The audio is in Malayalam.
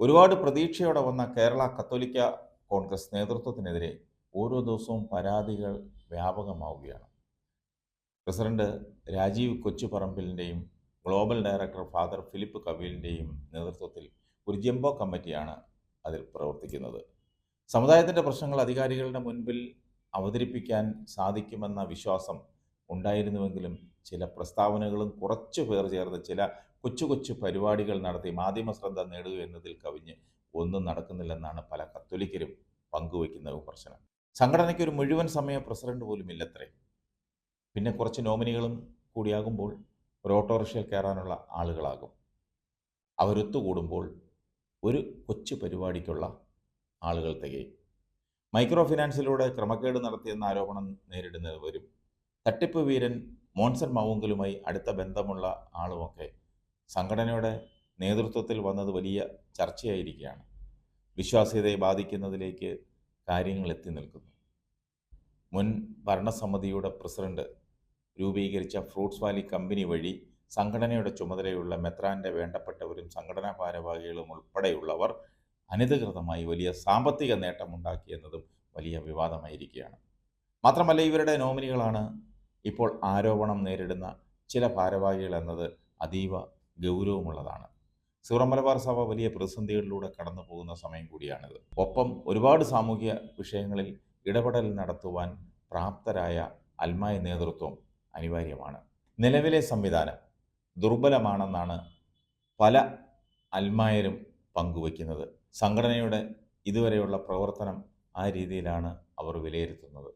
ഒരുപാട് പ്രതീക്ഷയോടെ വന്ന കേരള കത്തോലിക്ക കോൺഗ്രസ് നേതൃത്വത്തിനെതിരെ ഓരോ ദിവസവും പരാതികൾ വ്യാപകമാവുകയാണ്. പ്രസിഡന്റ് രാജീവ് കൊച്ചുപറമ്പിലിൻ്റെയും ഗ്ലോബൽ ഡയറക്ടർ ഫാദർ ഫിലിപ്പ് കവീലിൻ്റെയും നേതൃത്വത്തിൽ ഒരു ജംബോ കമ്മിറ്റിയാണ് അതിൽ പ്രവർത്തിക്കുന്നത്. സമുദായത്തിൻ്റെ പ്രശ്നങ്ങൾ അധികാരികളുടെ മുൻപിൽ അവതരിപ്പിക്കാൻ സാധിക്കുമെന്ന വിശ്വാസം ഉണ്ടായിരുന്നുവെങ്കിലും ചില പ്രസ്താവനകളും കുറച്ചു പേർ ചേർന്ന് ചില കൊച്ചു കൊച്ചു പരിപാടികൾ നടത്തി മാധ്യമ ശ്രദ്ധ നേടുക എന്നതിൽ കവിഞ്ഞ് ഒന്നും നടക്കുന്നില്ലെന്നാണ് പല കത്തോലിക്കരും പങ്കുവയ്ക്കുന്ന വിമർശനം. സംഘടനയ്ക്ക് ഒരു മുഴുവൻ സമയ പ്രസിഡന്റ് പോലും ഇല്ലത്രേ. പിന്നെ കുറച്ച് നോമിനികളും കൂടിയാകുമ്പോൾ ഒരു ഓട്ടോറിക്ഷയിൽ കയറാനുള്ള ആളുകളാകും. അവരൊത്തുകൂടുമ്പോൾ ഒരു കൊച്ചു പരിപാടിക്കുള്ള ആളുകൾ തികയും. മൈക്രോ ഫിനാൻസിലൂടെ ക്രമക്കേട് നടത്തിയെന്ന ആരോപണം നേരിടുന്നവരും തട്ടിപ്പ് വീരൻ മോൺസൺ മാവുങ്കലുമായി അടുത്ത ബന്ധമുള്ള ആളുമൊക്കെ സംഘടനയുടെ നേതൃത്വത്തിൽ വന്നത് വലിയ ചർച്ചയായിരിക്കുകയാണ്. വിശ്വാസ്യതയെ ബാധിക്കുന്നതിലേക്ക് കാര്യങ്ങൾ എത്തി നിൽക്കുന്നു. മുൻ ഭരണസമിതിയുടെ പ്രസിഡന്റ് രൂപീകരിച്ച ഫ്രൂട്ട്സ് വാലി കമ്പനി വഴി സംഘടനയുടെ ചുമതലയുള്ള മെത്രാൻ്റെ വേണ്ടപ്പെട്ടവരും സംഘടനാ ഭാരവാഹികളും ഉൾപ്പെടെയുള്ളവർ അനധികൃതമായി വലിയ സാമ്പത്തിക നേട്ടമുണ്ടാക്കിയെന്നതും വലിയ വിവാദമായിരിക്കുകയാണ്. മാത്രമല്ല, ഇവരുടെ നോമിനികളാണ് ഇപ്പോൾ ആരോപണം നേരിടുന്ന ചില ഭാരവാഹികൾ എന്നത് അതീവ ഗൗരവമുള്ളതാണ്. സീറോ മലബാർ സഭ വലിയ പ്രതിസന്ധികളിലൂടെ കടന്നു പോകുന്ന സമയം കൂടിയാണിത്. ഒപ്പം ഒരുപാട് സാമൂഹ്യ വിഷയങ്ങളിൽ ഇടപെടൽ നടത്തുവാൻ പ്രാപ്തരായ അൽമായ നേതൃത്വം അനിവാര്യമാണ്. നിലവിലെ സംവിധാനം ദുർബലമാണെന്നാണ് പല അൽമായരും പങ്കുവയ്ക്കുന്നത്. സംഘടനയുടെ ഇതുവരെയുള്ള പ്രവർത്തനം ആ രീതിയിലാണ് അവർ വിലയിരുത്തുന്നത്.